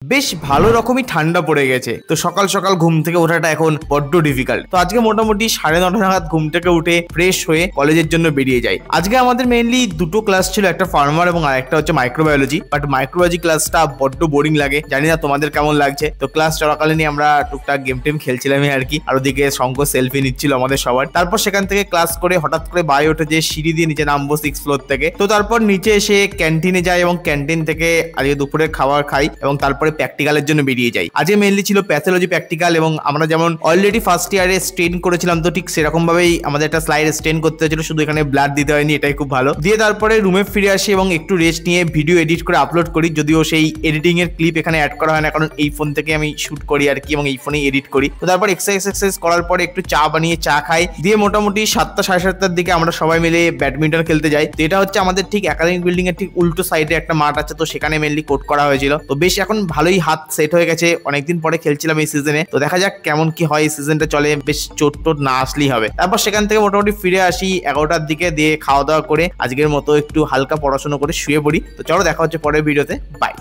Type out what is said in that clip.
বেশ ভালো রকমই ঠান্ডা পড়ে গেছে। তো সকাল সকাল ঘুম থেকে ওঠাটা এখন বড্ড ডিফিকাল্ট। তো আজকে মোটামুটি 9:30 নাগাদ ঘুম থেকে উঠে ফ্রেশ হয়ে কলেজের জন্য বেরিয়ে যাই। আজকে আমাদের মেইনলি দুটো ক্লাস ছিল, একটা ফার্মার এবং আরেকটা হচ্ছে মাইক্রোবায়োলজি। বাট মাইক্রোবায়োলজি ক্লাসটা বড্ড বোরিং লাগে, জানি না তোমাদের কেমন লাগছে। তো ক্লাস চলাকালীনই আমরা টুকটাক গেম টেম খেলছিলামই আর কি, আর ওদিকে শঙ্কর সেলফি নিচ্ছিল আমাদের সবার। তারপর সেখান থেকে ক্লাস করে হঠাৎ করে বাই ওঠে যে সিঁড়ি দিয়ে নিচে নামবো 6th ফ্লোর থেকে। তো তারপর নিচে এসে ক্যান্টিনে যাই এবং ক্যান্টিন থেকে আজকে দুপুরে খাবার খাই এবং তারপরে প্র্যাকটিক্যালের জন্য বেরিয়ে যাই। আজকে মেইনলি ছিল প্যাথোলজি প্র্যাকটিক্যাল এবং আমরা যেমন অলরেডি ফার্স্ট ইয়ারে স্টেন করেছিলাম, তো ঠিক সেরকম ভাবেই আমাদের একটা স্লাইড স্টেন করতে হয়েছিল, শুধু এখানে ব্লাড দিতে হয়নি, এটাই খুব ভালো। দিয়ে তারপরে রুমে ফিরে আসি এবং একটু রেস্ট নিয়ে ভিডিও এডিট করে আপলোড করি, যদিও সেই এডিটিং এর ক্লিপ এখানে অ্যাড করা হয় না, কারণ এই ফোন থেকে আমি শুট করি আর কি এবং এই ফোনেই এডিট করি। তো তারপর এক্সারসাইজ করার পরে একটু চা বানিয়ে চা খাই, দিয়ে মোটামুটি 7টা 7:30টার দিকে আমরা সবাই মিলে ব্যাডমিন্টন খেলতে যাই। তো এটা হচ্ছে আমাদের ঠিক একাডেমিক বিল্ডিং এর ঠিক উল্টো সাইডে একটা মাঠ আছে, তো সেখানে মেইনলি কোর্ট করা হয়েছিল। তো বেশ এখন ভালোই হাত সেট হয়ে গেছে, অনেকদিন পরে খেলছিলাম এই সিজনে। তো দেখা যাক কেমন কি হয়, এই সিজনটা চলে, বেশ চোট টোট না আসলেই হবে। তারপর সেখান থেকে মোটামুটি ফিরে আসি 11টার দিকে, দিয়ে খাওয়া দাওয়া করে আজকের মতো একটু হালকা পড়াশোনা করে শুয়ে পড়ি। তো চলো দেখা হচ্ছে পরের ভিডিওতে, বাই।